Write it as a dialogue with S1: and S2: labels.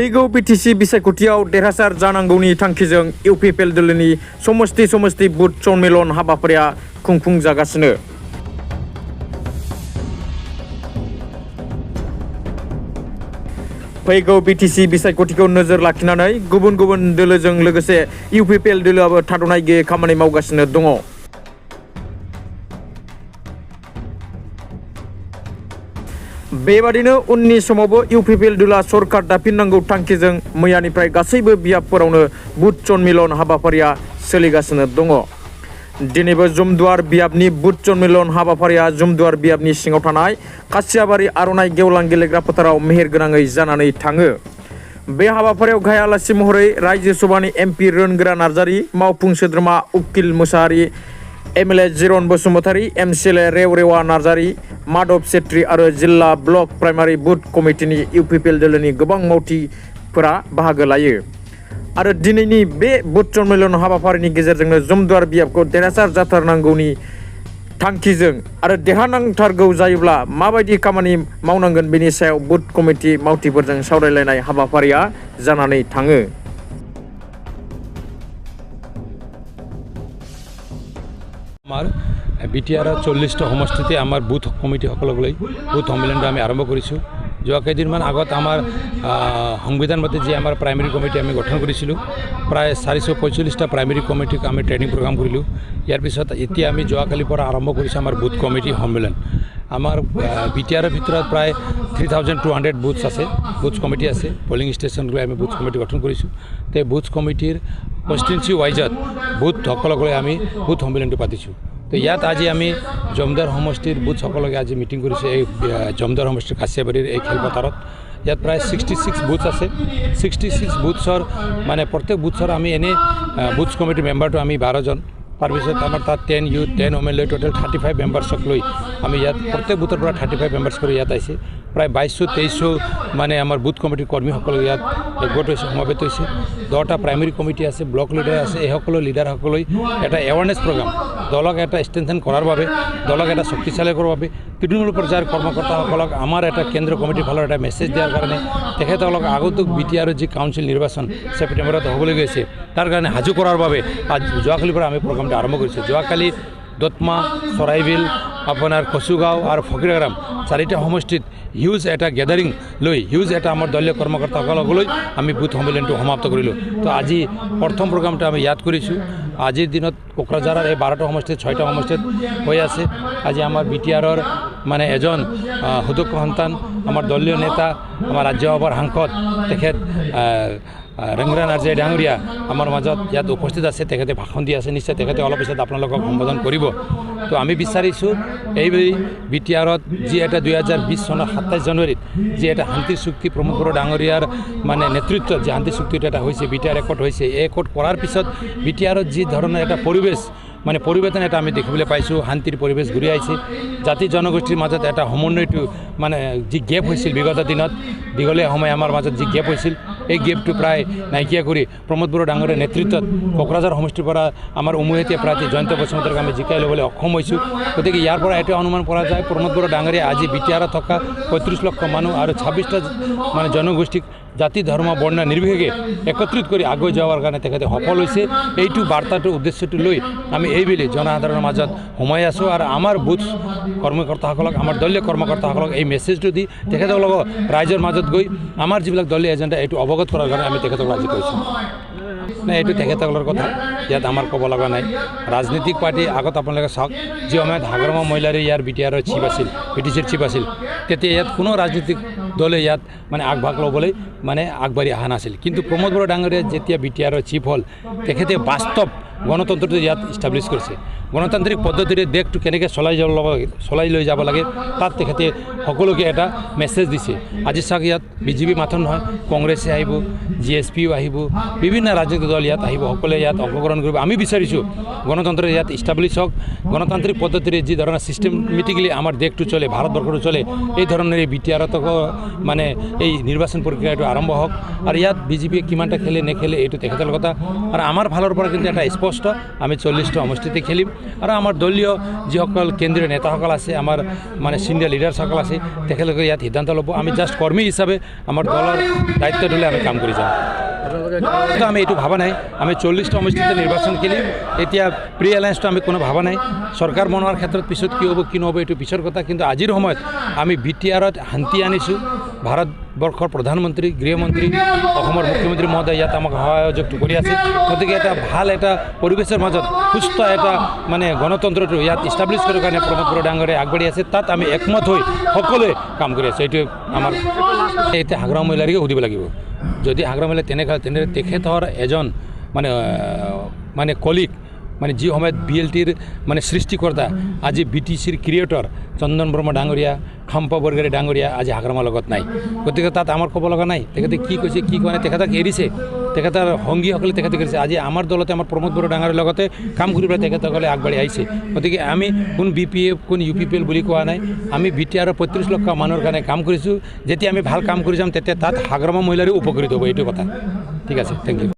S1: फैगौ बिटिसि बिसायख'थियाव देरहासार जानांगौनि थांखिजों इउपिपिएल दोलोनि समस्ति बुथ सन्मेलन हाबाफारिया खुंफुंजागासिनो। फैगौ बिटिसि बिसायख'थिखौ नोजोर लाखिनानै गुबुन गुबुन दोलोजों लोगोसे इउपिपिएल दोलोआबो थाद'नाय गैयै खामानि मावगासिनो दङ। बेबादिनो उननि समावबो इउपिपिएल दोलोआ सरकार दाफिननांगौ थांखिजों मैयानिफ्राय गासैबो बियाबफोरावनो बुथ सन्मेलन हाबाफारिया सोलिगासिनो दङ। दिनैबो जुमदुवार बियाबनि बुथ सन्मेलन हाबाफारिया जुमदुवार बियाबनि सिङाव थानाय खासियाबारि आर'नाइ गेवलां गेलेग्रा फोथाराव मेहेरगोनाङै जानानै थाङो। बे हाबाफारियाव गाहाय आलासि महरै रायजो सभानि एमपि रोनगोरा नार्जारि, मावफुं सोद्रोमा उकिल मोसाहारि, एमएलए जिरन बसुमतारी, एमसिएलए रेवरेवा नार्जारि, माधव सेट्रि आरो जिल्ला ब्लक प्राइमारि बुथ कमिटिनि इउपिपिएल दोलोनि गोबां मावथिफोरा बाहागो लायो। आरो दिनैनि बे बुथ सन्मेलन हाबाफारिनि गेजेरजोंनो जुमदुवार बियाबखौ देरहासार जाथारनांगौनि थांखिजों आरो देरहानांथारगौ जायोब्ला माबायदि खामानि मावनांगोन बेनि सायाव बुथ कमिटि मावथिफोरजों सावरायलायनाय हाबाफारिया जानानै थाङो।
S2: आमार बिटिआर 40টা সমষ্টিতে आमार बुथ कमिटी সকলক লৈ बुथ सम्मेलन আমি आरम्भ কৰিছোঁ। যোৱা কেইদিনমান আগত আমাৰ সংবিধান মতে যে আমাৰ প্ৰাইমেৰী কমিটি আমি গঠন কৰিছিলোঁ, প্ৰায় 445টা প্ৰাইমেৰী কমিটিক আমি ট্ৰেইনিং প্ৰগ্ৰাম কৰিলোঁ। ইয়াৰ পিছত এতিয়া আমি যোৱাকালিৰ পৰা আৰম্ভ কৰিছোঁ আমাৰ বুথ কমিটি সন্মিলন। আমাৰ বিটিআৰৰ ভিতৰত প্ৰায় 3200 বুথছ আছে, বুথ কমিটি আছে। পলিং ষ্টেচন লৈ আমি বুথ কমিটি গঠন কৰিছোঁ। তে বুথ কমিটিৰ কনষ্টিটুৱেঞ্চি ৱাইজত বুথ সকলক লৈ আমি বুথ সন্মিলনটো পাতিছোঁ। তো ইয়াত আজি আমি জমদাৰ সমষ্টিৰ বুথ সকলকে আজি মিটিং কৰিছোঁ। এই জমদাৰ সমষ্টিৰ কাছিয়াবাৰীৰ এই খেলপথাৰত ইয়াত প্ৰায় 66 বুথ আছে। 66 বুথছৰ মানে প্ৰত্যেক বুথছৰ আমি এনে বুথ কমিটি মেম্বাৰটো আমি 12জন। তাৰপিছত আমাৰ তাত 10 ইউথ 10 ওমেন লৈ টোটেল 35 মেম্বাৰ্ছক লৈ আমি ইয়াত প্ৰত্যেক বুথৰ পৰা 35 মেম্বাৰ্ছ কৰি ইয়াত আহিছে। প্ৰায় 2200-2300 মানে আমাৰ বুথ কমিটিৰ কৰ্মীসকল ইয়াত একগোট হৈছে, সমবেত হৈছে। 10টা প্ৰাইমেৰী কমিটি আছে, ব্লক লিডাৰ আছে। এই সকলো লিডাৰসকললৈ এটা এৱাৰনেছ প্ৰগ্ৰাম, দলক এটা ষ্ট্ৰেংথেন কৰাৰ বাবে, দলক এটা শক্তিশালী কৰাৰ বাবে, তৃণমূল পৰ্যায়ৰ কৰ্মকৰ্তাসকলক আমাৰ এটা কেন্দ্ৰীয় কমিটিৰ ফালৰ এটা মেছেজ দিয়াৰ কাৰণে তেখেতসকলক আগন্তুক বিটিআৰৰ যি কাউন্সিল নিৰ্বাচন ছেপ্টেম্বৰত হ'বলৈ গৈছে তাৰ কাৰণে সাজু কৰাৰ বাবে যোৱাকালিৰ পৰা আমি প্ৰগ্ৰামটো আৰম্ভ কৰিছোঁ। যোৱাকালি দত্মা, চৰাইবিল, আপোনাৰ কচুগাঁও আৰু ফকিৰাগ্ৰাম 4টা সমষ্টিত হিউজ এটা গেদাৰিং লৈ হিউজ এটা আমাৰ দলীয় কৰ্মকৰ্তাসকলক লৈ আমি বুথ সন্মিলনটো সমাপ্ত কৰিলোঁ। তো আজি প্ৰথম প্ৰগ্ৰামটো আমি ইয়াত কৰিছোঁ। আজিৰ দিনত কোকৰাঝাৰৰ এই 12টা সমষ্টিত 6টা সমষ্টিত হৈ আছে। আজি আমাৰ বিটিআৰৰ মানে এজন সুদক্ষ সন্তান, আমাৰ দলীয় নেতা, আমাৰ ৰাজ্যসভাৰ সাংসদ তেখেত ৰেংগৰা নাৰ্জাৰী ডাঙৰীয়া আমাৰ মাজত ইয়াত উপস্থিত আছে। তেখেতে ভাষণ দি আছে, নিশ্চয় তেখেতে অলপ পিছত আপোনালোকক সম্বোধন কৰিব। তো আমি বিচাৰিছোঁ এই বিটিআৰত যি এটা 2020 চনৰ 27 জানুৱাৰীত যি এটা শান্তি চুক্তি প্ৰমোদ বড়ো ডাঙৰীয়াৰ মানে নেতৃত্বত যে শান্তি চুক্তিটো এটা হৈছে, বিটিআৰ একৰ্ড হৈছে। এই একৰ্ড কৰাৰ পিছত বিটিআৰত যি ধৰণৰ এটা পৰিৱেশ মানে পৰিৱৰ্তন এটা আমি দেখিবলৈ পাইছোঁ। শান্তিৰ পৰিৱেশ ঘূৰি আহিছে। জাতি জনগোষ্ঠীৰ মাজত এটা সমন্বয়টো মানে যি গেপ হৈছিল বিগত দিনত, দীঘলীয়া সময় আমাৰ মাজত যি গেপ হৈছিল, এই গেপটো প্ৰায় নাইকিয়া কৰি প্ৰমোদ বড়ো ডাঙৰীয়াৰ নেতৃত্বত কোকৰাঝাৰ সমষ্টিৰ পৰা আমাৰ উমৈহতীয়া প্ৰাৰ্থী জয়ন্ত বসুমতাৰীক আমি জিকাই ল'বলৈ অক্ষম হৈছোঁ। গতিকে ইয়াৰ পৰা এটা অনুমান কৰা যায় প্ৰমোদ বড়ো ডাঙৰীয়া আজি বিটিআৰত থকা 35 লক্ষ মানুহ আৰু 26টা মানে জনগোষ্ঠীক জাতি ধৰ্ম বৰ্ণ নিৰ্বিশেষে একত্ৰিত কৰি আগুৱাই যোৱাৰ কাৰণে তেখেতে সফল হৈছে। এইটো বাৰ্তাটো উদ্দেশ্যটো লৈ আমি এইবেলি জনসাধাৰণৰ মাজত সোমাই আছোঁ আৰু আমাৰ বুথ কৰ্মকৰ্তাসকলক, আমাৰ দলীয় কৰ্মকৰ্তাসকলক এই মেছেজটো দি তেখেতসকলক ৰাইজৰ মাজত গৈ আমাৰ যিবিলাক দলীয় এজেণ্ডা এইটো অৱগত কৰাৰ কাৰণে আমি তেখেতসকলক আজি কৈছোঁ। নাই, এইটো তেখেতসকলৰ কথা, ইয়াত আমাৰ ক'ব লগা নাই। ৰাজনৈতিক পাৰ্টি আগত আপোনালোকে চাওক, যি সময়ত হাগ্ৰামা মহিলাৰী ইয়াৰ বিটিআৰৰ চিফ আছিল, বিটিচিৰ চিফ আছিল, তেতিয়া ইয়াত কোনো ৰাজনৈতিক দলে ইয়াত মানে আগভাগ ল'বলৈ মানে আগবাঢ়ি অহা নাছিল। কিন্তু প্ৰমোদ বড়ো ডাঙৰীয়া যেতিয়া বিটিআৰৰ চিফ হ'ল, তেখেতে বাস্তৱ গণতন্ত্ৰটো ইয়াত ইষ্টাব্লিছ কৰিছে। গণতান্ত্ৰিক পদ্ধতিৰে দেশটো কেনেকৈ চলাই লৈ যাব লাগে তাত তেখেতে সকলোকে এটা মেছেজ দিছে। আজি চাওক, ইয়াত বিজেপি মাত্ৰ নহয়, কংগ্ৰেছে আহিব, জিএছপিও আহিব, বিভিন্ন ৰাজনৈতিক দল ইয়াত আহিব, সকলোৱে ইয়াত অংশগ্ৰহণ কৰিব। আমি বিচাৰিছোঁ গণতন্ত্ৰ ইয়াত ইষ্টাব্লিছ হওক, গণতান্ত্ৰিক পদ্ধতিৰে যি ধৰণৰ ছিষ্টেমেটিকেলি আমাৰ দেশটো চলে, ভাৰতবৰ্ষটো চলে, এই ধৰণৰ বিটিআৰত মানে এই নিৰ্বাচন প্ৰক্ৰিয়াটো আৰম্ভ হওক। আৰু ইয়াত বিজেপিয়ে কিমানটা খেলে নেখেলে এইটো তেখেতৰ কথা। আৰু আমাৰ ফালৰ পৰা কিন্তু এটা স্পষ্ট স্পষ্ট আমি 40টা সমষ্টিতে খেলিম আৰু আমাৰ দলীয় যিসকল কেন্দ্ৰীয় নেতাসকল আছে আমাৰ মানে সিনিয়ৰ লিডাৰসকল আছে তেখেতলোকে ইয়াত সিদ্ধান্ত ল'ব আমি জাষ্ট কৰ্মী হিচাপে আমাৰ দলৰ দায়িত্ব লৈ আমি কাম কৰি যাম আমি এইটো ভাবা নাই আমি 40টা সমষ্টিতে নিৰ্বাচন খেলিম এতিয়া প্ৰি এলায়েন্সটো আমি কোনো ভাবা নাই চৰকাৰ বনোৱাৰ ক্ষেত্ৰত পিছত কি হ'ব কি নহ'ব এইটো পিছৰ কথা কিন্তু আজিৰ সময়ত আমি বিটিআৰত শান্তি আনিছোঁ ভাৰতবৰ্ষৰ প্ৰধানমন্ত্ৰী গৃহমন্ত্ৰী অসমৰ মুখ্যমন্ত্ৰী মহোদয় ইয়াত আমাক সহযোগ কৰি আছে গতিকে এটা ভাল এটা পৰিৱেশৰ মাজত সুস্থ এটা মানে গণতন্ত্ৰটো ইয়াত ইষ্টাব্লিছ কৰাৰ কাৰণে প্ৰমোদ বড়ো ডাঙৰীয়াই আগবাঢ়ি আছে তাত আমি একমত হৈ সকলোৱে কাম কৰি আছোঁ এইটোৱে আমাৰ এতিয়া হাগ্ৰাম মহিলাৰীকে সুধিব লাগিব যদি হাগ্ৰাম মহিলা তেনে তেখেতৰ এজন মানে কলিগ মানে যি সময়ত BLTৰ মানে সৃষ্টিকৰ্তা আজি BTCৰ ক্ৰিয়েটৰ চন্দন বৰ্মা ডাঙৰীয়া খাম্পা বৰগাৰী ডাঙৰীয়া আজি হাগ্ৰামৰ লগত নাই গতিকে তাত আমাৰ ক'ব লগা নাই তেখেতে কি কৈছে কি কোৱা নাই তেখেতক এৰিছে তেখেতৰ সংগীসকলে তেখেতে কৰিছে আজি আমাৰ দলতে আমাৰ প্ৰমোদ বড়ো ডাঙৰীৰ লগতে কাম কৰি পেলাই তেখেতসকলে আগবাঢ়ি আহিছে গতিকে আমি কোন BPF কোন UPPL বুলি কোৱা নাই আমি বিটিআৰৰ 35 লাখ মানুহৰ কাৰণে কাম কৰিছোঁ যেতিয়া আমি ভাল কাম কৰি যাম তেতিয়া তাত হাগ্ৰামৰ মহিলাৰো উপকৃত হ'ব এইটো কথা ঠিক আছে থেংক ইউ